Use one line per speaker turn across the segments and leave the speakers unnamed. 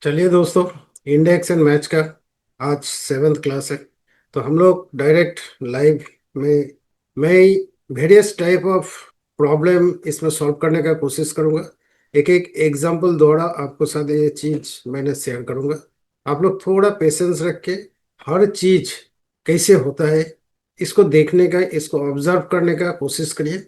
चलिए दोस्तों, index and match का आज सेवेंथ क्लास है। तो हम लोग डायरेक्ट लाइव में मैं वेरियस टाइप ऑफ प्रॉब्लम इसमें सॉल्व करने का कोशिश करूंगा। एक एक एग्जांपल द्वारा आपको साथ ये चीज मैंने शेयर करूंगा। आप लोग थोड़ा पेशेंस रख के हर चीज कैसे होता है इसको देखने का, इसको ऑब्जर्व करने का कोशिश करिए।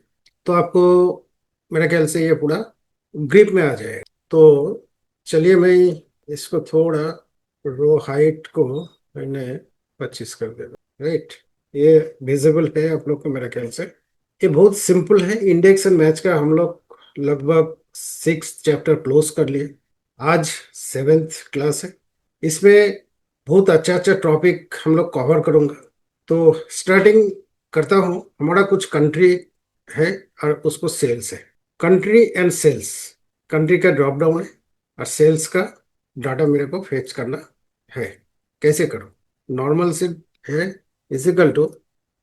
तो आपको मेरे ख्याल से ये पूरा ग्रिप में आ जाएगा। तो चलिए, मैं इसको थोड़ा रो हाइट को मैंने 25 कर देगा, राइट। ये विजिबल है आप लोग को मेरे ख्याल से। ये बहुत सिंपल है। इंडेक्स एंड मैच का हम लोग लगभग 6 चैप्टर क्लोज कर लिए। आज सेवेंथ क्लास है। इसमें बहुत अच्छा अच्छा टॉपिक हम लोग कवर करूंगा। तो स्टार्टिंग करता हूँ। हमारा कुछ कंट्री है और उसको सेल्स है। कंट्री एंड सेल्स, कंट्री का ड्रॉप डाउन है और सेल्स का डाटा मेरे को फेच करना है। कैसे करूं? नॉर्मल से है इजिकल टू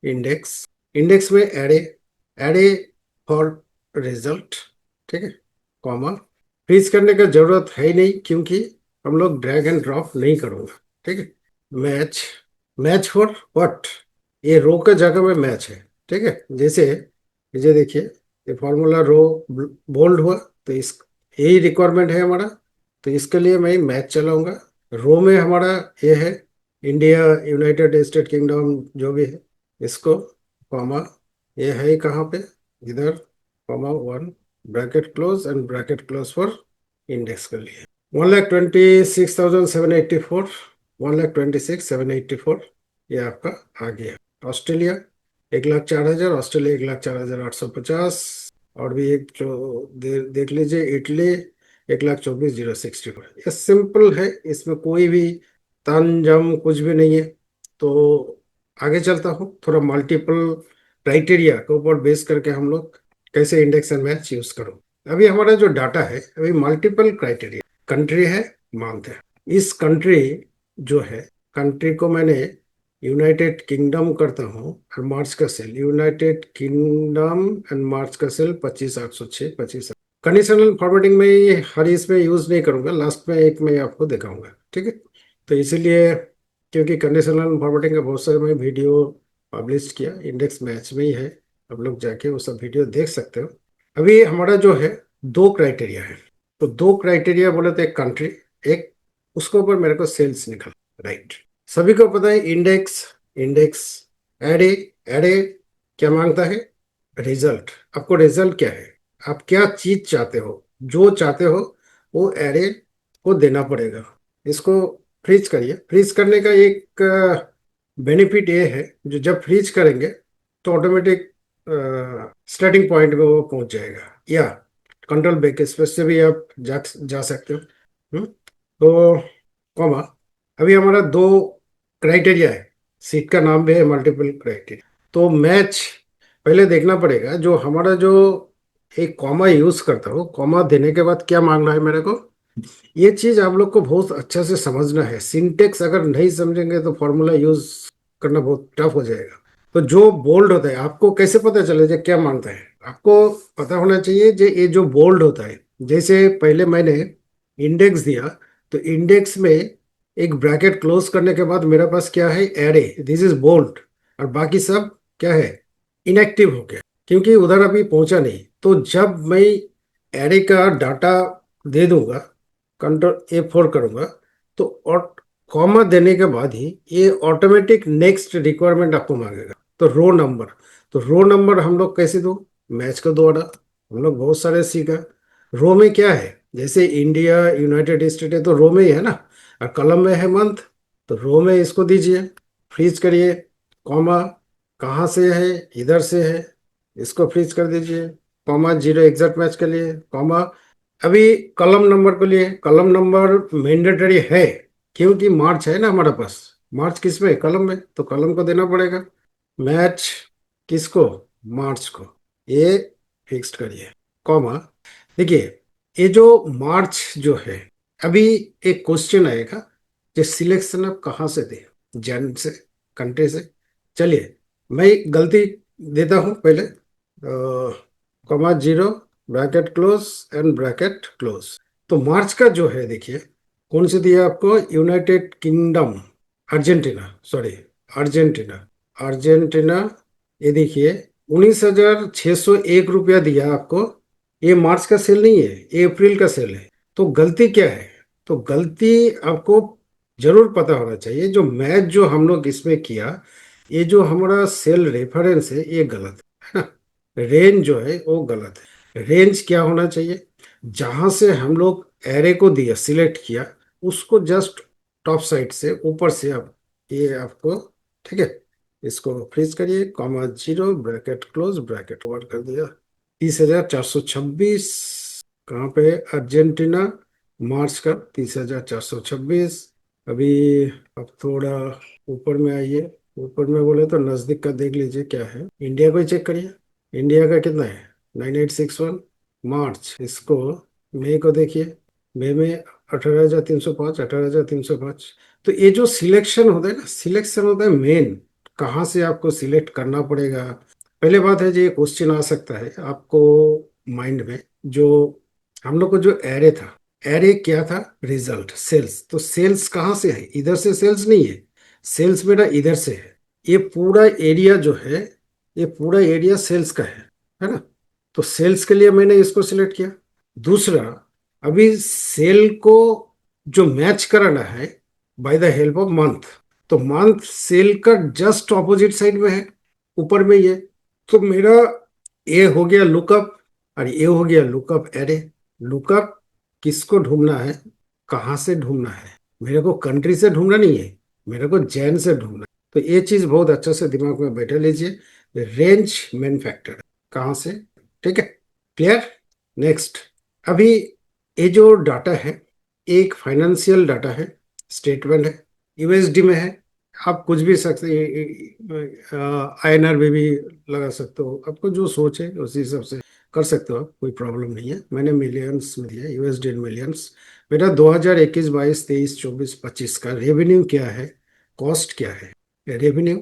इंडेक्स। इंडेक्स में एरे, एरे फॉर रिजल्ट, ठीक है, कॉमा। फ्रीज करने का जरूरत है ही नहीं क्योंकि हम लोग ड्रैग एंड ड्रॉप नहीं करूंगा, ठीक है। Match, match for what? ये रो का जगह में मैच है, ठीक है। जैसे ये देखिए, ये फॉर्मूला रो बोल्ड हुआ तो इस यही रिक्वायरमेंट है हमारा। तो इसके लिए मैं मैच चलाऊंगा। रो में हमारा ये है इंडिया, यूनाइटेड स्टेट किंगडम, जो भी है इसको, कॉमा। ये है कहाँ पे? इधर, comma one, bracket close and bracket close for index के लिए। 1,26,784, 1,26,784, ये आपका आ गया। Australia 1,04,000, Australia 1,04,850। और भी एक जो देख लीजिए, इटली 1,24,064। ये सिंपल है, इसमें कोई भी तामझाम कुछ भी नहीं है। तो आगे चलता हूँ। थोड़ा मल्टीपल क्राइटेरिया के ऊपर बेस करके हम लोग कैसे इंडेक्स एंड मैच यूज करो। अभी हमारा जो डाटा है, अभी मल्टीपल क्राइटेरिया कंट्री है, मानते हैं। इस कंट्री जो है, कंट्री को मैंने यूनाइटेड किंगडम करता हूँ और मार्च का सेल यूनाइटेड किंगडम एंड मार्च का सेल 25,806, 25। कंडीशनल फॉर्मेटिंग में ये हर इसमें यूज नहीं करूंगा, लास्ट में एक मैं आपको दिखाऊंगा, ठीक है। तो इसीलिए, क्योंकि कंडीशनल फॉर्मेटिंग का बहुत सारे मैं वीडियो पब्लिश किया, इंडेक्स मैच में ही है। आप लोग जाके वो सब वीडियो देख सकते हो। अभी हमारा जो है दो क्राइटेरिया है। तो दो क्राइटेरिया बोले तो एक कंट्री, एक उसके ऊपर मेरे को सेल्स निकल, राइट। सभी को पता है इंडेक्स, इंडेक्स एडे, एडे क्या मांगता है? रिजल्ट। आपको रिजल्ट क्या है? आप क्या चीज चाहते हो? जो चाहते हो वो एरे को देना पड़ेगा। इसको फ्रीज करिए। फ्रीज करने का एक बेनिफिट ये है, जो जब फ्रीज करेंगे तो ऑटोमेटिक स्टार्टिंग पॉइंट में वो पहुंच जाएगा, या कंट्रोल बैक स्पेस से भी आप जा सकते हो। तो कॉमा, अभी हमारा दो क्राइटेरिया है। सीट का नाम भी है मल्टीपल क्राइटेरिया। तो मैच पहले देखना पड़ेगा। जो हमारा जो एक कॉमा यूज करता हूँ, कॉमा देने के बाद क्या मांग रहा है मेरे को, ये चीज आप लोग को बहुत अच्छा से समझना है। सिंटेक्स अगर नहीं समझेंगे तो फॉर्मूला यूज करना बहुत टफ हो जाएगा। तो जो बोल्ड होता है, आपको कैसे पता चलेगा क्या मांगता है? आपको पता होना चाहिए जो ये जो बोल्ड होता है। जैसे पहले मैंने इंडेक्स दिया, तो इंडेक्स में एक ब्रैकेट क्लोज करने के बाद मेरे पास क्या है? Array, this is bold. और बाकी सब क्या है? इनएक्टिव हो गया, क्योंकि उधर अभी पहुंचा नहीं। तो जब मैं एरे का डाटा दे दूंगा, कंट्रोल F4 करूंगा, तो और कॉमा देने के बाद ही ये ऑटोमेटिक नेक्स्ट रिक्वायरमेंट आपको मांगेगा। तो रो नंबर, तो रो नंबर हम लोग कैसे दो? मैच का द्वारा। हम लोग बहुत सारे सीखा। रो में क्या है? जैसे इंडिया, यूनाइटेड स्टेट है तो रो में ही है ना। और कॉलम में है मंथ, तो रो में इसको दीजिए, फ्रीज करिए। कॉमा कहाँ से है? इधर से है, इसको फ्रीज कर दीजिए। कॉमा जीरो एग्जैक्ट मैच के लिए, कॉमा। अभी कॉलम नंबर के लिए, कॉलम नंबर मैंडेटरी है क्योंकि मार्च है ना हमारे पास। मार्च किस में? कॉलम में, तो कॉलम को देना पड़ेगा। मैच किसको? मार्च को। ये फिक्स्ड करिए, कॉमा। देखिए, ये जो मार्च जो है, अभी एक क्वेश्चन आएगा जो सिलेक्शन आप कहाँ से दे, जन से, कंट्री से। चलिए, मैं गलती देता हूँ पहले, comma zero, bracket close and bracket close. तो मार्च का जो है देखिए, कौन सी दिया आपको? United kingdom, Argentina, sorry, Argentina, Argentina. ये देखिए, 19,601 रुपया दिया आपको। ये मार्च का सेल नहीं है, ये अप्रैल का सेल है। तो गलती क्या है? तो गलती आपको जरूर पता होना चाहिए। जो मैच जो हम लोग इसमें किया, ये जो हमारा सेल रेफरेंस है ये गलत है ना। रेंज जो है वो गलत है। रेंज क्या होना चाहिए? जहां से हम लोग एरे को दिया, सिलेक्ट किया, उसको जस्ट टॉप साइड से ऊपर से आप, ये आपको, ठीक है, इसको फ्रीज करिए, comma zero, bracket close, bracket over कर दिया। 30,426 कहाँ पे है? अर्जेंटीना, मार्च का 30,426। अभी अब थोड़ा ऊपर में आइए। ऊपर में बोले तो नजदीक का देख लीजिए क्या है। इंडिया को ही चेक करिए। इंडिया का कितना है? 9861। मार्च, इसको मई को देखिए। मई में 18,305, 18,305। तो ये जो सिलेक्शन होता है ना, सिलेक्शन होता है मेन। कहाँ से आपको सिलेक्ट करना पड़ेगा? पहले बात है, जो ये क्वेश्चन आ सकता है आपको माइंड में, जो हम लोग को जो एरे था, एरे क्या था? Result, sales. तो सेल्स कहाँ से है? इधर से सेल्स नहीं है। सेल्स मेरा इधर से है। ये पूरा एरिया जो है, ये पूरा एरिया सेल्स का है ना। तो सेल्स के लिए मैंने इसको सिलेक्ट किया। दूसरा, अभी सेल को जो मैच कराना है by the help of month, तो मंथ सेल का जस्ट ऑपोजिट साइड में है, ऊपर में ये। तो मेरा ये हो गया लुकअप, और ये हो गया लुकअप एरे। लुकअप किसको ढूंढना है? कहाँ से ढूंढना है? मेरे को कंट्री से ढूंढना नहीं है, मेरे को जैन से ढूंढना है। तो ये चीज बहुत अच्छे से दिमाग में बैठा लीजिए। रेंज मेन फैक्टर है, कहाँ से, ठीक है। क्लियर? नेक्स्ट। अभी ये जो डाटा है, एक फाइनेंशियल डाटा है, स्टेटमेंट है, यूएसडी में है। आप कुछ भी सकते, आईएनआर में भी लगा सकते हो, आपको जो सोच है उसी हिसाब से कर सकते हो आप, कोई प्रॉब्लम नहीं है। मैंने मिलियंस में दिया, यूएसडी इन मिलियंस। बेटा 2021, 22, 23, 24, 25 का रेवेन्यू क्या है, कॉस्ट क्या है? रेवेन्यू,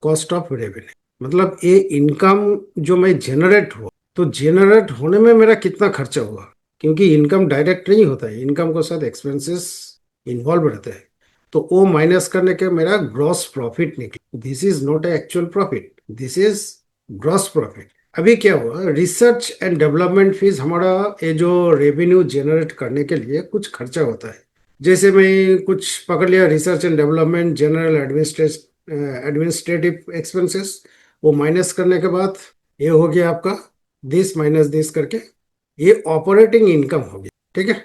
कॉस्ट ऑफ रेवेन्यू, मतलब ये इनकम जो मैं जनरेट हुआ, तो जनरेट होने में मेरा कितना खर्चा हुआ। क्योंकि इनकम डायरेक्ट नहीं होता है, इनकम के साथ एक्सपेंसेस इन्वॉल्व रहते हैं। तो वो माइनस करने के मेरा ग्रॉस प्रॉफिट निकला। This is not a actual profit, this is gross profit. अभी क्या हुआ, रिसर्च एंड डेवलपमेंट फीस, हमारा ये जो रेवेन्यू जनरेट करने के लिए कुछ खर्चा होता है। जैसे मैं कुछ पकड़ लिया, research and development, general administrative expenses, वो माइनस करने के बाद ये हो गया आपका दिस माइनस दिस करके, ये ऑपरेटिंग इनकम हो गया, ठीक है।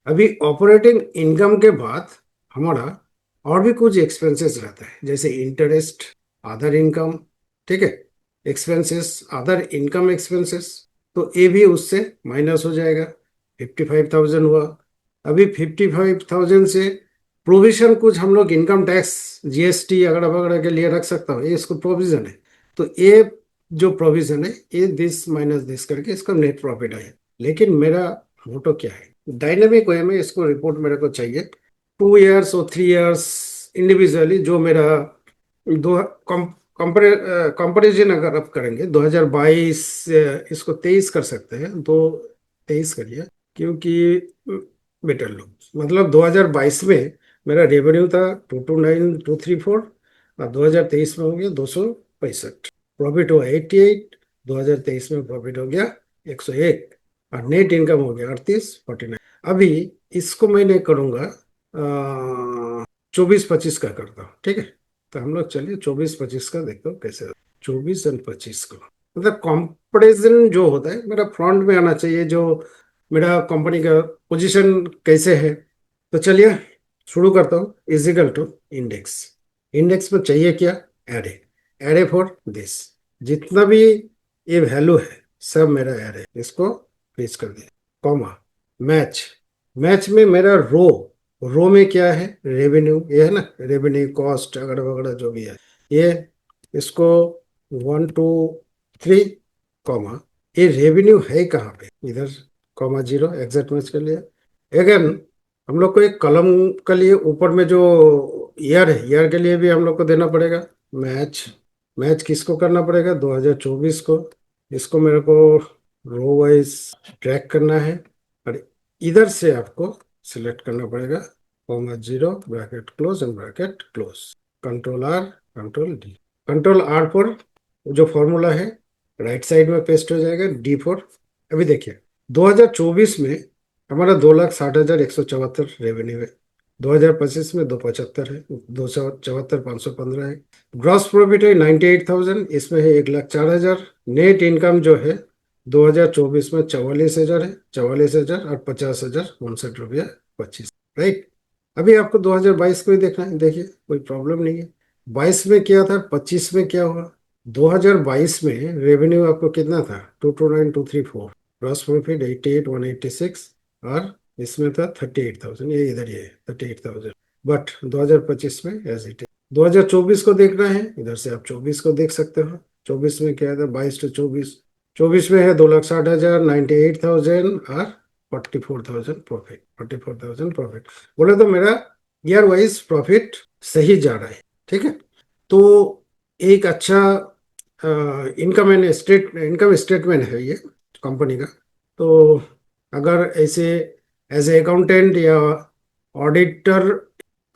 अभी ऑपरेटिंग इनकम के बाद हमारा और भी कुछ एक्सपेंसेस रहता है, जैसे इंटरेस्ट, अदर इनकम, ठीक है, एक्सपेंसेस, अदर इनकम एक्सपेंसेस। तो ये भी उससे माइनस हो जाएगा। 55,000 हुआ। अभी 55,000 से प्रोविजन कुछ हम लोग इनकम टैक्स, जीएसटी अगड़ा वगैरह के लिए रख सकता हूँ, ये इसको प्रोविजन है। तो ये जो प्रोविजन है, ये दिस माइनस दिस करके इसका नेट प्रॉफिट आया। लेकिन मेरा मोटो क्या है? डायनेमिक वे में इसको रिपोर्ट मेरे को चाहिए, 2 इयर्स और 3 इयर्स इंडिविजुअली। जो मेरा दो कंपेरिजन अगर आप करेंगे 2022, इसको 23 कर सकते हैं, दो 23 करिए। क्योंकि बेटर लो, मतलब 2022 में मेरा रेवेन्यू था 229,234, और 2023 में हो गया 265। प्रॉफिट हुआ 88, 2023 में प्रॉफिट हो गया 101, और नेट इनकम हो गया 3849। अभी इसको मैं नहीं करूँगा, 24-25 का करता हूँ, ठीक है। तो हम लोग चलिए 24-25 का देखते हो कैसे। 24 और 25 को, मतलब कंपैरिजन जो होता है मेरा फ्रंट में आना चाहिए, जो मेरा कंपनी का पोजीशन कैसे है। तो चलिए शुरू करता हूँ। Is equal to index. इंडेक्स में चाहिए क्या? एरे। एरे फॉर दिस, जितना भी ये वैल्यू है सब मेरा एरे, इसको पेश कर दिया। Comma, match. मैच में मेरा रो, रो में क्या है? रेवेन्यू, ये है ना, रेवेन्यू, कॉस्ट अगड़ा वगड़ा जो भी है ये। इसको 1 2 3, कॉमा, ये रेवेन्यू है कहाँ पे? इधर, कॉमा जीरो, एग्जैक्ट मैच कर लिया। अगेन हम लोग को एक कलम के लिए ऊपर में जो ईयर है, ईयर के लिए भी हम लोग को देना पड़ेगा मैच। मैच किसको करना पड़ेगा? 2024 को। इसको मेरे को रो वाइज ट्रैक करना है, और इधर से आपको सिलेक्ट करना पड़ेगा comma 0 bracket close and bracket close. Control R, control D. Control R पर जो फॉर्मूला है राइट साइड में पेस्ट हो जाएगा, डी फॉर। अभी देखिए 2024 में हमारा 2,60,174 रेवेन्यू है, 2025 में 275 है, 274,515 है। ग्रॉस प्रॉफिट है 98,000, इसमें है 1,04,000। नेट इनकम जो है 2024 में 44,000 है, 44,000 और 50,059 रुपया 25। राइट। अभी आपको 2022 को ही देखना है, देखिए कोई प्रॉब्लम नहीं है। 22 में क्या था, 25 में क्या हुआ। 2022 में रेवेन्यू आपको कितना था, 229,234। ग्रॉस प्रॉफिट 88,186 और इसमें था 38,000, ये इधर ही है 38,000। बट 2025 में एज इट इज। 2024 को देखना है, इधर से आप 24 को देख सकते हो। 24 में क्या था, 22 to 24। 24 में है 2,60,000, 98,000 और 44,000 प्रॉफिट, 44,000 प्रॉफिट। बोले तो मेरा ईयर वाइज प्रॉफिट सही जा रहा है। ठीक है, तो एक अच्छा इनकम स्टेटमेंट है ये कंपनी का। तो अगर ऐसे एज ए अकाउंटेंट या ऑडिटर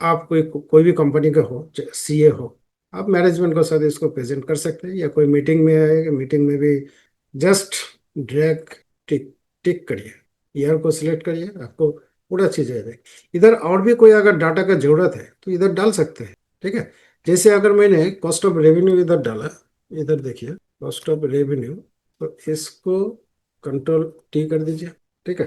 आप कोई भी कंपनी का हो, सीए हो, आप मैनेजमेंट के साथ इसको प्रेजेंट कर सकते हैं, या कोई मीटिंग में आए, मीटिंग में भी जस्ट ड्रैग टिक टिक करिए, ईयर को सिलेक्ट करिए, आपको पूरा चीज आ जाएगा। इधर और भी कोई अगर डाटा का जरूरत है तो इधर डाल सकते हैं। ठीक है, जैसे अगर मैंने कॉस्ट ऑफ रेवेन्यू इधर डाला, इधर देखिए कॉस्ट ऑफ रेवेन्यू, तो इसको कंट्रोल टी कर दीजिए। ठीक है,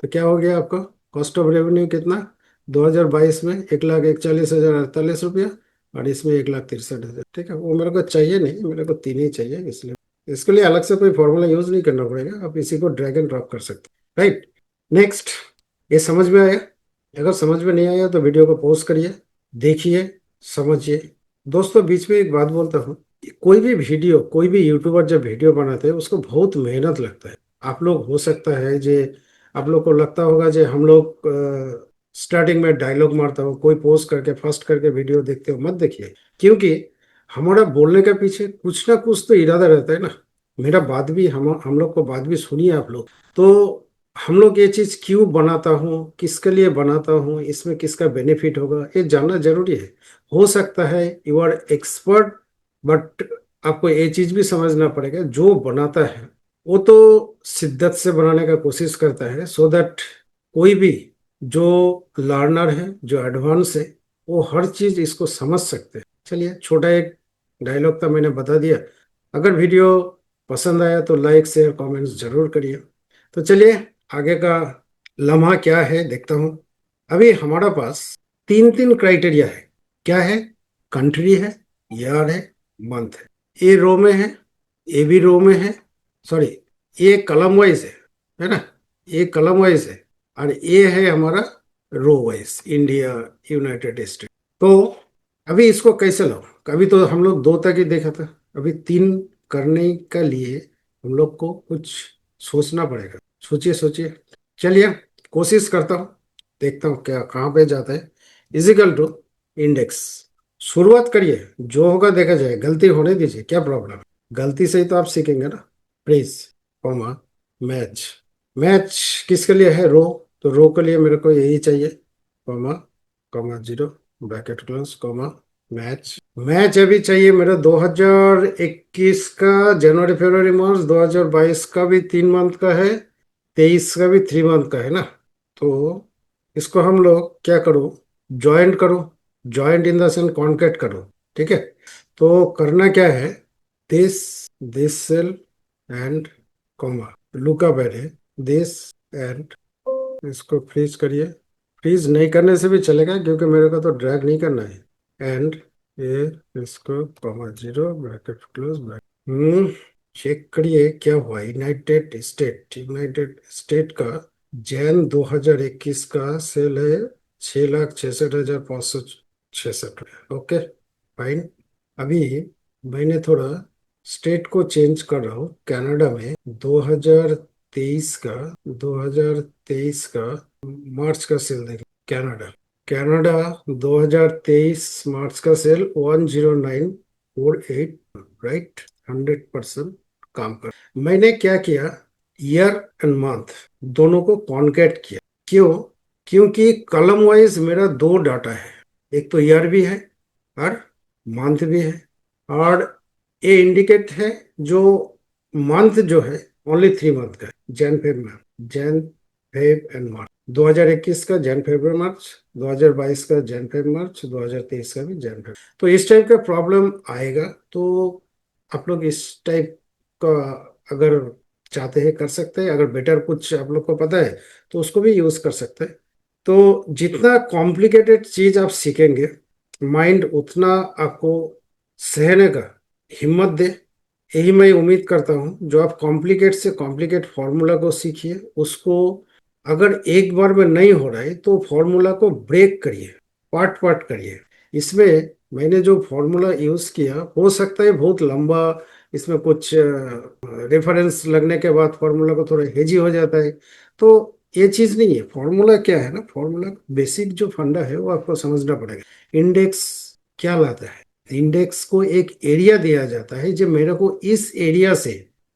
तो क्या हो गया आपका कॉस्ट ऑफ रेवेन्यू कितना, 2022 में 1,41,048 रुपया, और इसमें 1,63,000। ठीक है, वो मेरे को चाहिए नहीं, मेरे को तीन ही चाहिए, इसलिए इसके लिए अलग से कोई फॉर्मूला यूज नहीं करना पड़ेगा, आप इसी को ड्रैग एंड ड्रॉप कर सकते हैं। राइट। नेक्स्ट, ये समझ में आया? अगर समझ में नहीं आया तो वीडियो को पॉज करिए, देखिए, समझिए। दोस्तों बीच में एक बात बोलता हूँ, कोई भी वीडियो, कोई भी यूट्यूबर जब वीडियो बनाते हैं उसको बहुत मेहनत लगता है। आप लोग हो सकता है जे आप लोग को लगता होगा जे हम लोग स्टार्टिंग में डायलॉग मारता हो, कोई पोस्ट करके फर्स्ट करके वीडियो देखते हो, मत देखिए। क्योंकि हमारा बोलने के पीछे कुछ ना कुछ तो इरादा रहता है ना। मेरा बात भी हम लोग को बात भी सुनिए आप लोग। तो हम लोग ये चीज क्यों बनाता हूँ, किसके लिए बनाता हूँ, इसमें किसका बेनिफिट होगा, ये जानना जरूरी है। हो सकता है यू आर एक्सपर्ट, बट आपको ये चीज भी समझना पड़ेगा, जो बनाता है वो तो शिद्दत से बनाने का कोशिश करता है, सो दैट कोई भी जो लर्नर है, जो एडवांस है, वो हर चीज इसको समझ सकते हैं। चलिए, छोटा एक डायलॉग था, मैंने बता दिया। अगर वीडियो पसंद आया तो लाइक शेयर कमेंट्स जरूर करिए। तो चलिए आगे का लम्हा क्या है देखता हूँ। अभी हमारा पास तीन तीन क्राइटेरिया है। क्या है, कंट्री है, ईयर है, मंथ है। ए रो में है, ए भी रो में है, सॉरी, ए कलम वाइज है ना, ए कलम वाइज है, और ए है हमारा row wise, India, United State. तो अभी इसको कैसे लो, कभी तो हम लोग दो तक ही देखा था, अभी तीन करने के लिए हम लोग को कुछ सोचना पड़ेगा। सोचिए सोचिए, चलिए कोशिश करता हूँ, देखता हूँ क्या कहाँ पे जाता है। इजिकल टू इंडेक्स, शुरुआत करिए, जो होगा देखा जाए, गलती होने दीजिए, क्या प्रॉब्लम है, गलती से ही तो आप सीखेंगे ना। Please, comma, match. मैच किसके लिए है, रो, तो रो के लिए मेरे को यही चाहिए, comma, comma 0 bracket close, comma, match. Match अभी चाहिए मेरा 2021 का जनवरी फरवरी मार्च, 2022 का भी 3 मंथ का है, 23 का भी 3 मंथ का है ना। तो इसको हम लोग क्या करो, ज्वाइंट करो, joint in the sense concat करो। ठीक है, तो करना क्या है, this this cell and comma, lookup है दिस एंड, इसको फ्रीज करिए। फ्रीज नहीं करने से भी चलेगा क्योंकि मेरे को तो ड्रैग नहीं करना है। एंड ये इसको comma 0 bracket close bracket. Check करिए क्या हुआ, यूनाइटेड स्टेट का जैन 2021 का सेल है 6,66,566। Okay, fine. अभी मैंने थोड़ा स्टेट को चेंज कर रहा हूँ। कनाडा में 2023 का मार्च का सेल देखिए। कनाडा कनाडा 2023 मार्च का सेल 10948, राइट, 100% काम कर। मैंने क्या किया, ईयर एंड मंथ दोनों को कॉन्केट किया। क्यों, क्योंकि कलम वाइज मेरा दो डाटा है, एक तो ईयर भी है और मंथ भी है। और ये इंडिकेट है जो मंथ जो है ओनली 3 मंथ का है, जैन फेब में, जैन फेब एंड मार्च। 2021 का जैन फेब मार्च, 2022 का जैन फेब मार्च, 2023 का भी जैन फेब। तो इस टाइप का प्रॉब्लम आएगा तो आप लोग इस टाइप का अगर चाहते हैं कर सकते हैं, अगर बेटर कुछ आप लोग को पता है तो उसको भी यूज कर सकते हैं। तो जितना कॉम्प्लिकेटेड चीज आप सीखेंगे, माइंड उतना आपको सहने का हिम्मत दे। यही मैं उम्मीद करता हूँ, जो आप कॉम्प्लिकेट से कॉम्प्लिकेट फॉर्मूला को सीखिए, उसको अगर एक बार में नहीं हो रहा है तो फॉर्मूला को ब्रेक करिए, पार्ट पार्ट करिए। इसमें मैंने जो फॉर्मूला यूज किया, हो सकता है बहुत लंबा, इसमें कुछ रेफरेंस लगने के बाद फॉर्मूला को थोड़ा हेजी हो जाता है। तो ये चीज नहीं है। फॉर्मूला क्या है ना, फॉर्मूला बेसिक जो फंडा है वो आपको समझना पड़ेगा। इंडेक्स क्या लाता है? इंडेक्स को एक एरिया दिया जाता है, जो मेरे को इस एरिया से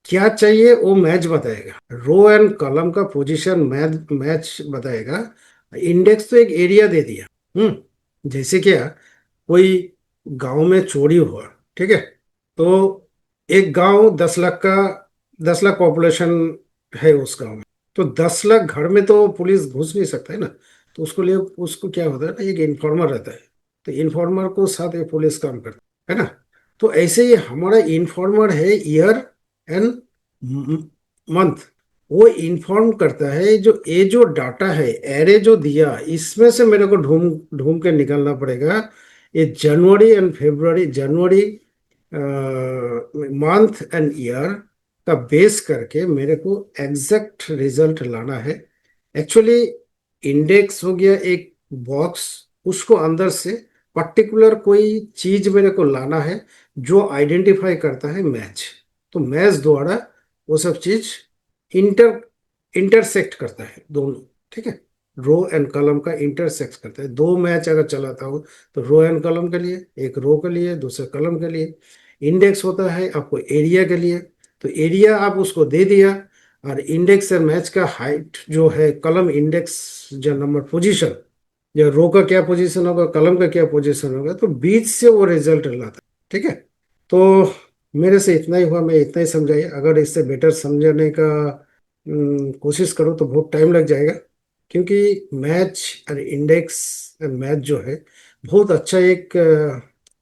क्या चाहिए वो मैच बताएगा। रो एंड कॉलम का पोजीशन मैच मैच बताएगा। इंडेक्स तो एक एरिया दे दिया। जैसे क्या, कोई गांव में चोरी हुआ, ठीक है, तो एक गांव 10 लाख का, 10 लाख पॉपुलेशन है उस गांव में। तो 10 लाख घर में तो पुलिस घुस नहीं सकता है ना। तो उसको लिए उसको क्या होता है ना, एक इन्फॉर्मर रहता है। तो इन्फॉर्मर को साथ ये पुलिस काम करता है ना। तो ऐसे ही हमारा इन्फॉर्मर है ईयर एंड मंथ। वो इन्फॉर्म करता है जो ये जो डाटा है, एरे जो दिया, इसमें से मेरे को ढूंढ ढूंढ के निकालना पड़ेगा। ये January and February, January month and year का बेस करके मेरे को एग्जैक्ट रिजल्ट लाना है। एक्चुअली इंडेक्स हो गया एक बॉक्स, उसको अंदर से पर्टिकुलर कोई चीज मेरे को लाना है जो आइडेंटिफाई करता है मैच। तो मैच द्वारा वो सब चीज इंटर इंटरसेक्ट करता है दोनों, ठीक है। रो एंड कॉलम का इंटरसेक्ट करता है। दो मैच अगर चलाता हूँ तो रो एंड कॉलम के लिए, एक रो के लिए दूसरे कॉलम के लिए। इंडेक्स होता है आपको एरिया के लिए। तो एरिया आप उसको दे दिया, और इंडेक्स से मैच का हाइट जो है, कॉलम इंडेक्स जो नंबर पोजीशन, या रो का क्या पोजीशन होगा, कॉलम का क्या पोजीशन होगा, तो बीच से वो रिजल्ट लाता है, ठीक है। तो मेरे से इतना ही हुआ, मैं इतना ही समझाइए। अगर इससे बेटर समझाने का कोशिश करूँ तो बहुत टाइम लग जाएगा। क्योंकि मैच और इंडेक्स मैच जो है बहुत अच्छा एक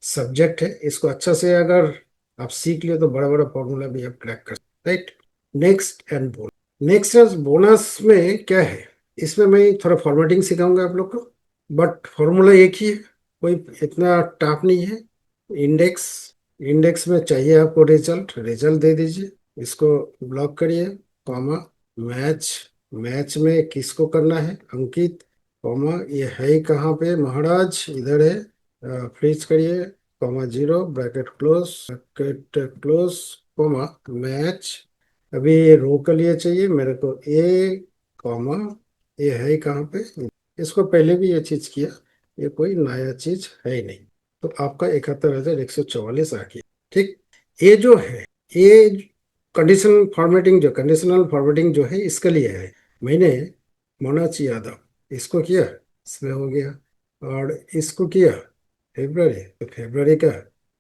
सब्जेक्ट है। इसको अच्छा से अगर आप सीख लियो तो बड़ा बड़ा फॉर्मूला भी आप क्रैक कर सकते, right. Next and bonus. Next and bonus में क्या है, इसमें मैं थोड़ा फॉर्मेटिंग सिखाऊंगा आप लोग को। बट फॉर्मूला एक ही है, कोई इतना टफ नहीं है। इंडेक्स, इंडेक्स में चाहिए आपको रिजल्ट, रिजल्ट दे दीजिए, इसको ब्लॉक करिए, कॉमा, मैच, मैच में किसको करना है, अंकित, कॉमा, ये है कहाँ पे महाराज, इधर है, फ्रीज करिए, comma zero, bracket close, bracket close, comma, match. अभी ये रो के लिए चाहिए मेरे को ए, कॉमा, ये है कहाँ पे, इसको पहले भी ये चीज किया, ये कोई नया चीज है ही नहीं। तो आपका 71,144 आ गया, ठीक। ये जो है, ये कंडीशनल फॉर्मेटिंग, जो कंडीशनल फॉर्मेटिंग जो है इसके लिए है। मैंने मोनाच यादव इसको किया, इसमें हो गया। और इसको किया फेब्रवरी, तो फेब्रवरी का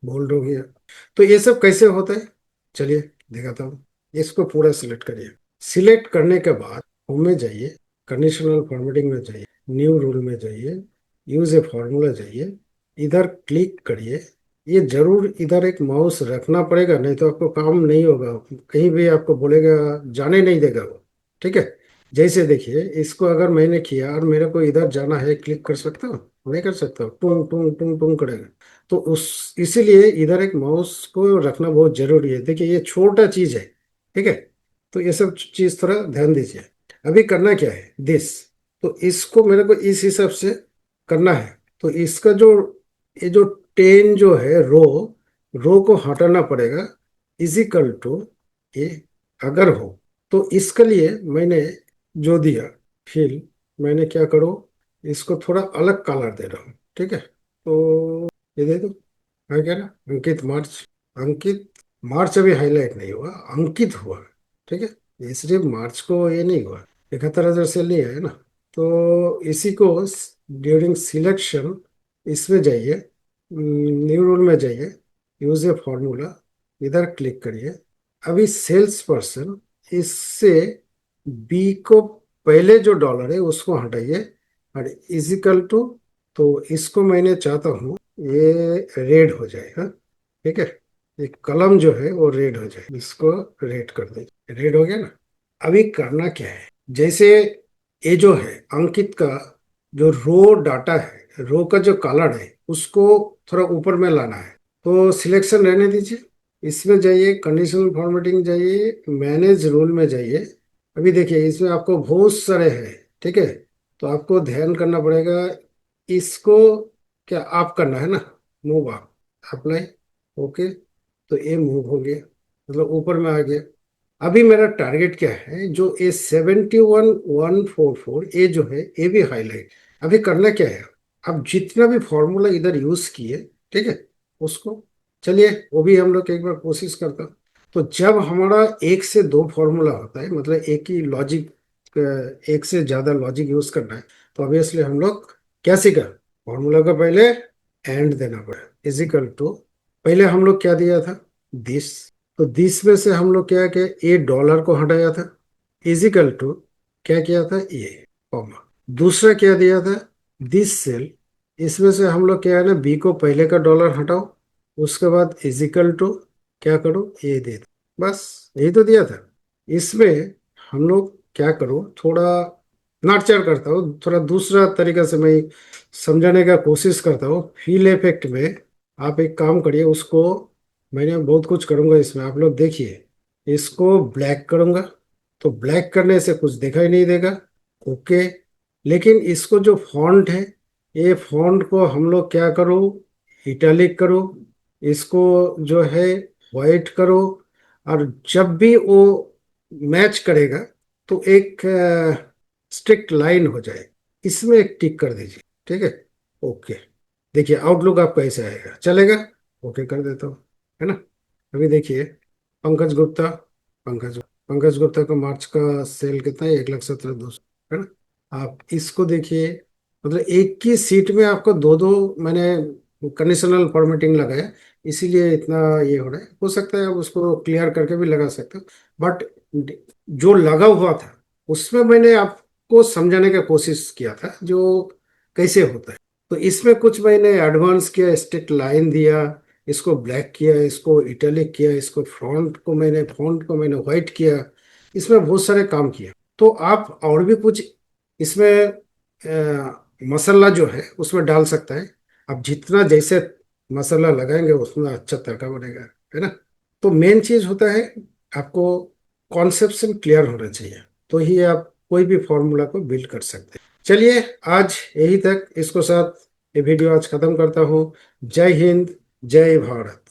बोल्ड हो गया। तो ये सब कैसे होता है, चलिए दिखाता हूँ। इसको पूरा सिलेक्ट करिए। सिलेक्ट करने के बाद होम में जाइए, कंडीशनल फॉर्मेटिंग में जाइए, न्यू रूल में जाइए, यूज ए फॉर्मूला जाइए, इधर क्लिक करिए। ये जरूर इधर एक माउस रखना पड़ेगा, नहीं तो आपको काम नहीं होगा। कहीं भी आपको बोलेगा, जाने नहीं देगा वो, ठीक है। जैसे देखिए, इसको अगर मैंने किया और मेरे को इधर जाना है, क्लिक कर सकता हूँ? नहीं कर सकता, टूंग टूंग टूंग टूंग करेगा। तो उस इसीलिए इधर एक माउस को रखना बहुत जरूरी है। देखिए ये छोटा चीज है, ठीक है। तो ये सब चीज थोड़ा ध्यान दीजिए। अभी करना क्या है, दिस। तो इसको मेरे को इस हिसाब से करना है। तो इसका जो, ये जो 10 जो है रो, रो को हटाना पड़ेगा, इजिकल टू ये, अगर हो। तो इसके लिए मैंने जो दिया फिल, मैंने क्या करूँ, इसको थोड़ा अलग कलर दे रहा हूँ, ठीक है। तो ये दे दो, है क्या ना, अंकित मार्च। अंकित मार्च अभी हाईलाइट नहीं हुआ, अंकित हुआ, ठीक है। ये सिर्फ मार्च को ये नहीं हुआ, 71,000 सेल नहीं आया ना। तो इसी को ड्यूरिंग सिलेक्शन इसमें जाइए, न्यू रूल में जाइए, यूज ए फॉर्मूला, इधर क्लिक करिए। अभी सेल्स पर्सन, इससे बी को पहले जो डॉलर है उसको हटाइए और इजिकल टू, तो इसको मैंने चाहता हूँ ये रेड हो जाए, हाँ ठीक है, ये कलम जो है वो रेड हो जाए, इसको रेड कर दीजिए, रेड हो गया ना। अभी करना क्या है, जैसे ये जो है अंकित का जो रो डाटा है, रो का जो कलर है उसको थोड़ा ऊपर में लाना है, तो सिलेक्शन रहने दीजिए, इसमें जाइए, कंडीशनल फॉर्मेटिंग जाइए, मैनेज रूल में जाइए। अभी देखिए इसमें आपको बहुत सारे हैं, ठीक है, तो आपको ध्यान करना पड़ेगा, इसको क्या आप करना है ना, मूव आप, अप्लाई, ओके, तो ये मूव हो गया, मतलब ऊपर में आ गया। अभी मेरा टारगेट क्या है, जो ए 71144, ये जो है ये भी हाईलाइट। अभी करना क्या है, अब जितना भी फॉर्मूला इधर यूज किए, ठीक है, उसको, चलिए वो भी हम लोग एक बार कोशिश करता हूं। तो जब हमारा एक से दो फॉर्मूला होता है, मतलब एक ही लॉजिक, एक से ज्यादा लॉजिक यूज करना है, तो ऑब्वियसली हम लोग क्या सीखा, फॉर्मूला का पहले एंड देना पड़ा, इजिकल टू, पहले हम लोग क्या दिया था, दिस, तो दिस में से हम लोग क्या किया, ए डॉलर को हटाया था, इजिकल टू क्या किया था, ये कॉमा, दूसरा क्या दिया था, दिस सेल, इसमें से हम लोग क्या है ना, बी को पहले का डॉलर हटाओ, उसके बाद इजिकल टू क्या करो, ए दे दो, बस यही तो दिया था। इसमें हम लोग क्या करो, थोड़ा नाटचार करता हूँ, थोड़ा दूसरा तरीका से मैं समझाने का कोशिश करता हूँ, फील इफेक्ट में आप एक काम करिए, उसको मैंने बहुत कुछ करूंगा इसमें, आप लोग देखिए, इसको ब्लैक करूंगा, तो ब्लैक करने से कुछ दिखाई नहीं देगा, ओके, लेकिन इसको जो फॉन्ट है, ये फॉन्ट को हम लोग क्या करो, इटैलिक करो, इसको जो है वाइट करो, और जब भी वो मैच करेगा तो एक स्ट्रिक्ट लाइन हो जाए, इसमें एक टिक कर दीजिए, ठीक है, ओके। देखिए आउटलुक आपका ऐसे आएगा, चलेगा, ओके कर देता हूँ, है ना। अभी देखिए पंकज गुप्ता, पंकज पंकज गुप्ता का मार्च का सेल कितना है, 1,17,200, है ना। आप इसको देखिए, मतलब एक ही सीट में आपको दो दो, मैंने कंडीशनल फॉर्मेटिंग लगाया, इसीलिए इतना ये हो रहा है, हो सकता है आप उसको क्लियर करके भी लगा सकते हो, बट जो लगा हुआ था उसमें मैंने आपको समझाने का कोशिश किया था, जो कैसे होता है। तो इसमें कुछ मैंने एडवांस किया, स्ट्रिक्ट लाइन दिया, इसको ब्लैक किया, इसको इटैलिक किया, इसको फॉन्ट को मैंने व्हाइट किया, इसमें बहुत सारे काम किया। तो आप और भी कुछ इसमें मसाला जो है उसमें डाल सकता है, आप जितना जैसे मसाला लगाएंगे उतना अच्छा तड़का बनेगा, है ना। तो मेन चीज होता है, आपको कॉन्सेप्शन क्लियर होना चाहिए, तो ही आप कोई भी फॉर्मूला को बिल्ड कर सकते हैं। चलिए आज यही तक, इसको साथ ये वीडियो आज खत्म करता हूँ। जय हिंद, जय भारत।